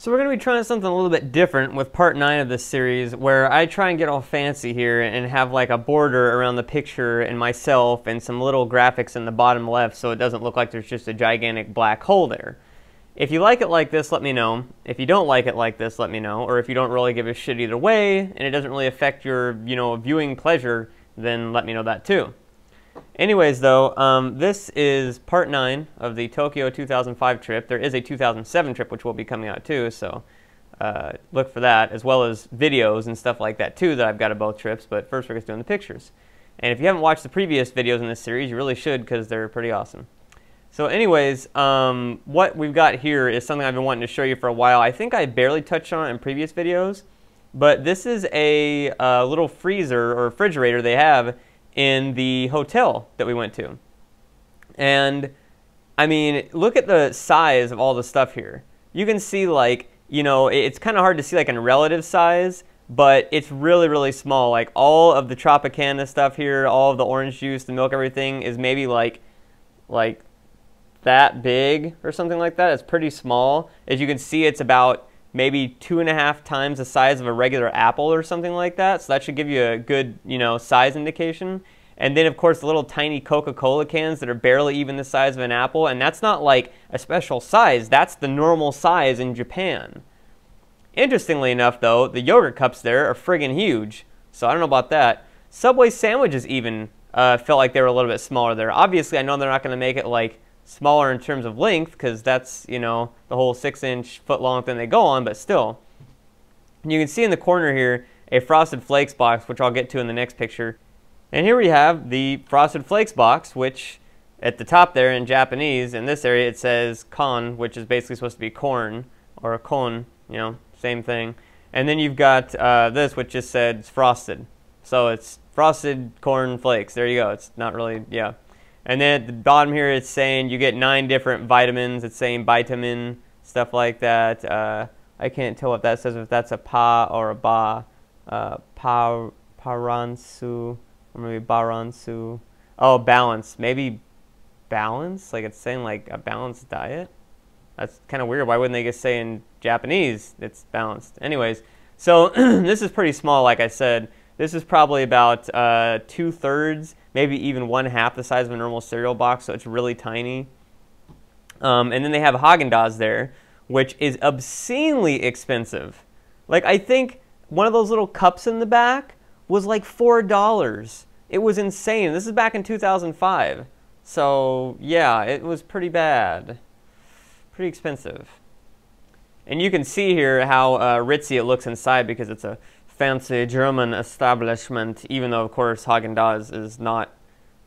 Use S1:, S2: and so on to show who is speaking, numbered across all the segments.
S1: So we're going to be trying something a little bit different with part 9 of this series, where I try and get all fancy here and have like a border around the picture and myself and some little graphics in the bottom left so it doesn't look like there's just a gigantic black hole there. If you like it like this, let me know. If you don't like it like this, let me know. Or if you don't really give a shit either way and it doesn't really affect your, viewing pleasure, then let me know that too. Anyways, though, this is part 9 of the Tokyo 2005 trip. There is a 2007 trip which will be coming out too, so look for that, as well as videos and stuff like that too that I've got of both trips, but first we're just doing the pictures. And if you haven't watched the previous videos in this series, you really should, because they're pretty awesome. So anyways, what we've got here is something I've been wanting to show you for a while. I think I barely touched on it in previous videos, but this is a little freezer or refrigerator they have in the hotel that we went to. And I mean, look at the size of all the stuff here. You can see, like, it's kind of hard to see like in relative size, but it's really, really small. Like all of the Tropicana stuff here, all of the orange juice, the milk, everything is maybe like that big or something like that. It's pretty small. As you can see, it's about maybe 2.5 times the size of a regular apple or something like that. So that should give you a good, size indication. And then, of course, the little tiny Coca-Cola cans that are barely even the size of an apple. And that's not like a special size. That's the normal size in Japan. Interestingly enough, though, the yogurt cups there are friggin' huge. So I don't know about that. Subway sandwiches even felt like they were a little bit smaller there. Obviously, I know they're not going to make it like smaller in terms of length, because that's, the whole 6-inch foot-long thing they go on, but still. And you can see in the corner here a Frosted Flakes box, which I'll get to in the next picture. And here we have the Frosted Flakes box, which at the top there in Japanese, in this area it says kon, which is basically supposed to be corn, or kon, same thing. And then you've got this, which just said frosted. So it's frosted corn flakes. There you go. It's not really, yeah. And then at the bottom here, it's saying you get 9 different vitamins. It's saying vitamin, stuff like that. I can't tell what that says, if that's a pa or a ba. Paransu, or maybe baransu. Oh, balance. Maybe balance? Like it's saying like a balanced diet? That's kind of weird. Why wouldn't they just say in Japanese it's balanced? Anyways, so this is pretty small, like I said. This is probably about 2/3, maybe even 1/2 the size of a normal cereal box, so it's really tiny. And then they have Haagen-Dazs there, which is obscenely expensive. Like, I think one of those little cups in the back was like $4. It was insane. This is back in 2005. So, yeah, it was pretty bad. Pretty expensive. And you can see here how ritzy it looks inside, because it's a fancy German establishment, even though, of course, Haagen-Dazs is not,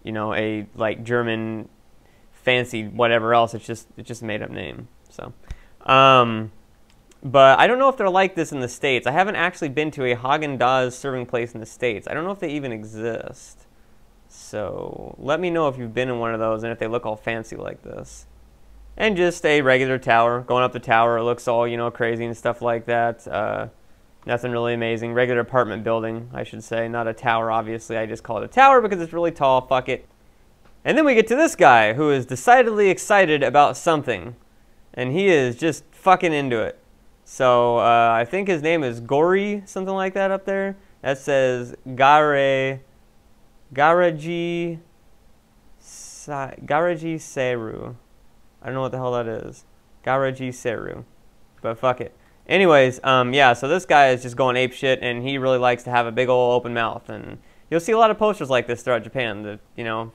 S1: a like German fancy whatever else. It's just a made-up name. So, but I don't know if they're like this in the States. I haven't actually been to a Haagen-Dazs serving place in the States. I don't know if they even exist. So let me know if you've been in one of those and if they look all fancy like this. And just a regular tower. Going up the tower, it looks all, crazy and stuff like that. Nothing really amazing. Regular apartment building, I should say. Not a tower, obviously. I just call it a tower because it's really tall. Fuck it. And then we get to this guy who is decidedly excited about something. And he is just fucking into it. So I think his name is Gori, something like that up there. That says Garaji Seru. I don't know what the hell that is. Garaji Seru. But fuck it. Anyways, yeah, so this guy is just going apeshit, and he really likes to have a big old open mouth. And you'll see a lot of posters like this throughout Japan. That,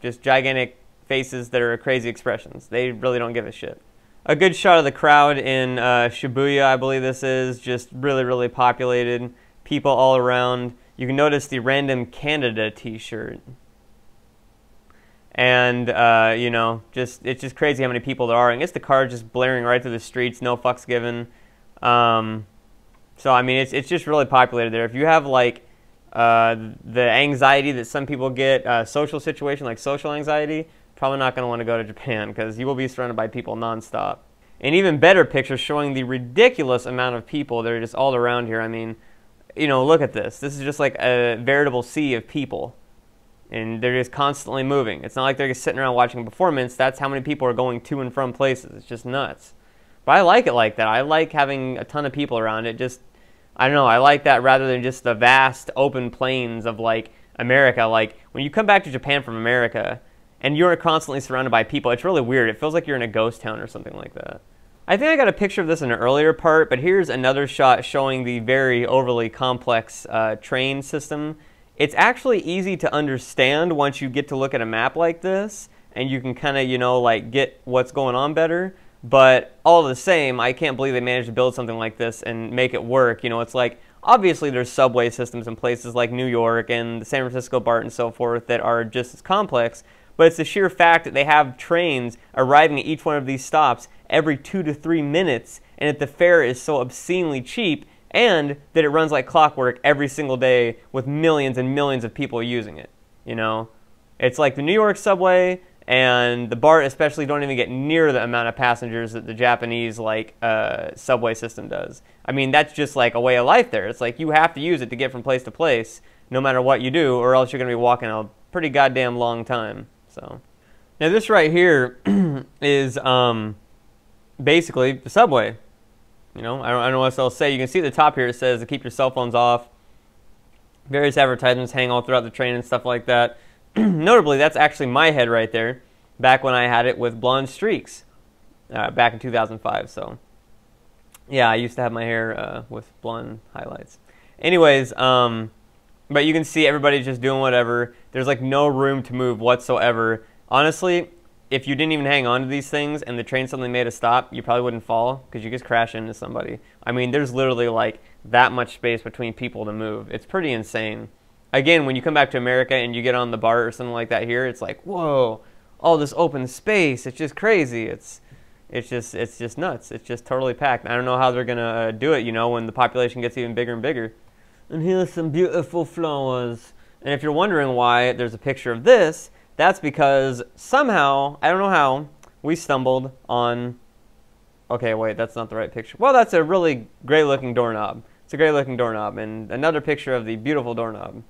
S1: just gigantic faces that are crazy expressions. They really don't give a shit. A good shot of the crowd in Shibuya, I believe this is. Just really, really populated. People all around. You can notice the random Canada t-shirt. And, it's just crazy how many people there are. And I guess the car is just blaring right through the streets, no fucks given. So, I mean, it's just really populated there. If you have, like, the anxiety that some people get, social situation, like social anxiety, probably not going to want to go to Japan, because you will be surrounded by people nonstop. And even better pictures showing the ridiculous amount of people that are just all around here. I mean, look at this. This is just like a veritable sea of people. And they're just constantly moving. It's not like they're just sitting around watching a performance. That's how many people are going to and from places. It's just nuts. But I like it like that. I like having a ton of people around it. Just, I don't know, I like that rather than just the vast open plains of like America. Like when you come back to Japan from America and you're constantly surrounded by people, it's really weird. It feels like you're in a ghost town or something like that. I think I got a picture of this in an earlier part, but here's another shot showing the very overly complex train system. It's actually easy to understand once you get to look at a map like this, and you can kind of, you know, like get what's going on better. But all the same, I can't believe they managed to build something like this and make it work. You know, it's like, obviously there's subway systems in places like New York and the San Francisco BART and so forth that are just as complex, but it's the sheer fact that they have trains arriving at each one of these stops every 2 to 3 minutes, and that the fare is so obscenely cheap, and that it runs like clockwork every single day with millions and millions of people using it. You know, it's like the New York subway and the BART especially don't even get near the amount of passengers that the Japanese like subway system does. I mean, that's just like a way of life there. It's like you have to use it to get from place to place, no matter what you do, or else you're going to be walking a pretty goddamn long time. So now this right here is basically the subway. You know, I don't know what else to say. You can see at the top here it says to keep your cell phones off. Various advertisements hang all throughout the train and stuff like that. Notably, that's actually my head right there, back when I had it with blonde streaks, back in 2005. So, yeah, I used to have my hair with blonde highlights. Anyways, but you can see everybody's just doing whatever. There's like no room to move whatsoever. Honestly, if you didn't even hang on to these things and the train suddenly made a stop, you probably wouldn't fall because you just crash into somebody. I mean, there's literally like that much space between people to move. It's pretty insane. Again, when you come back to America and you get on the BART or something like that here, it's like, whoa, all this open space. It's just crazy. It's just nuts. It's just totally packed. I don't know how they're gonna do it, you know, when the population gets even bigger and bigger. And here's some beautiful flowers. And if you're wondering why there's a picture of this, that's because somehow, I don't know how, we stumbled on, okay, wait, that's not the right picture. Well, that's a really great looking doorknob. It's a great looking doorknob, and another picture of the beautiful doorknob,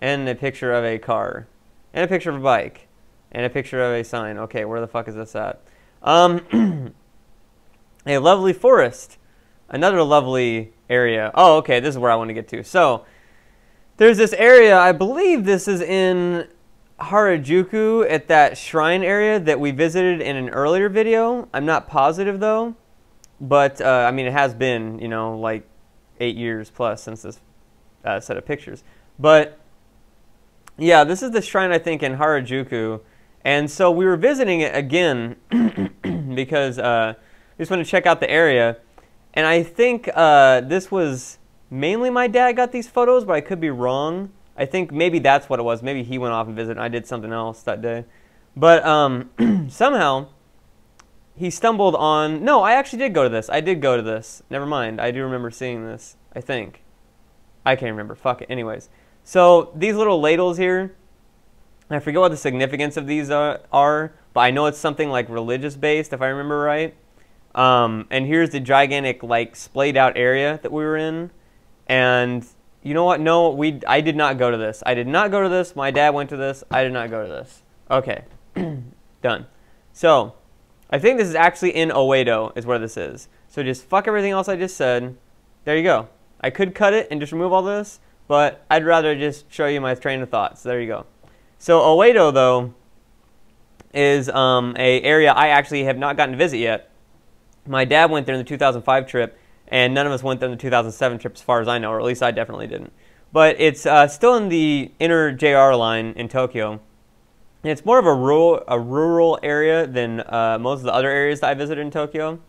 S1: and a picture of a car, and a picture of a bike, and a picture of a sign. Okay, where the fuck is this at? A lovely forest, another lovely area. Oh, okay, this is where I want to get to. So, there's this area, I believe this is in Harajuku at that shrine area that we visited in an earlier video. I'm not positive though, but I mean, it has been, you know, like 8 years plus since this set of pictures. But yeah, this is the shrine, I think, in Harajuku. And so we were visiting it again because we just want to check out the area. And I think this was mainly my dad got these photos, but I could be wrong. I think maybe that's what it was. Maybe he went off and visited and I did something else that day. But somehow he stumbled on... No, I actually did go to this. I did go to this. Never mind. I do remember seeing this, I think. I can't remember. Fuck it. Anyways. So these little ladles here, I forget what the significance of these are, but I know it's something like religious based, if I remember right. And here's the gigantic, like, splayed out area that we were in. And you know what? No, I did not go to this. I did not go to this. My dad went to this. I did not go to this. Okay. Done. So, I think this is actually in Oedo is where this is. So just fuck everything else I just said. There you go. I could cut it and just remove all this, but I'd rather just show you my train of thoughts. There you go. So Oedo, though, is a area I actually have not gotten to visit yet. My dad went there in the 2005 trip, and none of us went there in the 2007 trip as far as I know, or at least I definitely didn't. But it's still in the inner JR line in Tokyo. And it's more of a rural area than most of the other areas that I visited in Tokyo.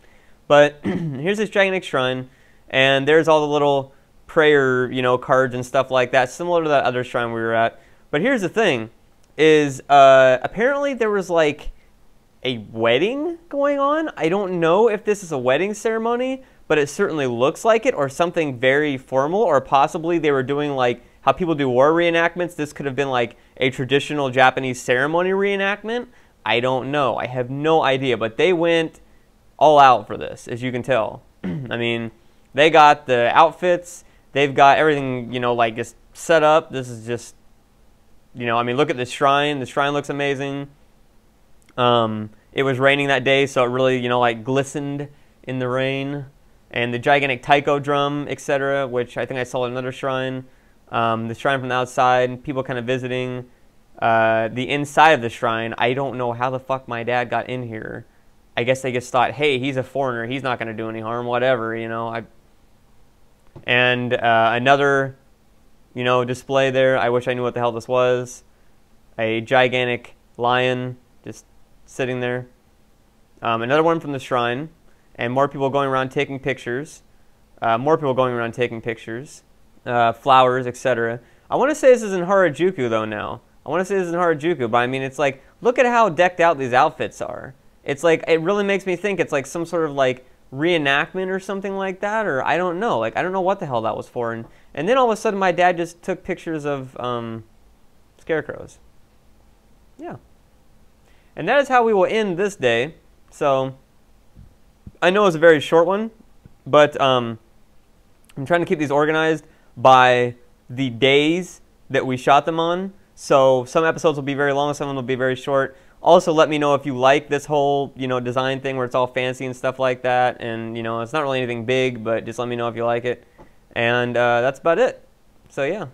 S1: But here's this gigantic shrine, and there's all the little prayer, you know, cards and stuff like that, similar to that other shrine we were at. But here's the thing, is apparently there was like a wedding going on. I don't know if this is a wedding ceremony, but it certainly looks like it, or something very formal, or possibly they were doing like how people do war reenactments. This could have been like a traditional Japanese ceremony reenactment. I don't know. I have no idea, but they went all out for this, as you can tell. I mean, they got the outfits. They've got everything, you know, like just set up. This is just, you know, I mean, look at this shrine. The shrine looks amazing. It was raining that day, so it really, you know, like glistened in the rain, and the gigantic taiko drum, etc., which I think I saw at another shrine. The shrine from the outside, people kind of visiting. The inside of the shrine, I don't know how the fuck my dad got in here. I guess they just thought, hey, he's a foreigner, he's not going to do any harm, whatever, you know. And another, you know, display there. I wish I knew what the hell this was. A gigantic lion just sitting there. Another one from the shrine, and more people going around taking pictures. Flowers, etc. I want to say this is in Harajuku, though, now. I want to say this is in Harajuku, but I mean, it's like, look at how decked out these outfits are. It's like, it really makes me think it's like some sort of like reenactment or something like that, or I don't know. Like, I don't know what the hell that was for. And then all of a sudden, my dad just took pictures of scarecrows. Yeah. And that is how we will end this day. So, I know it's a very short one, but I'm trying to keep these organized by the days that we shot them on. So some episodes will be very long, some of them will be very short. Also, let me know if you like this whole, you know, design thing where it's all fancy and stuff like that. And, you know, it's not really anything big, but just let me know if you like it. And that's about it. So, yeah.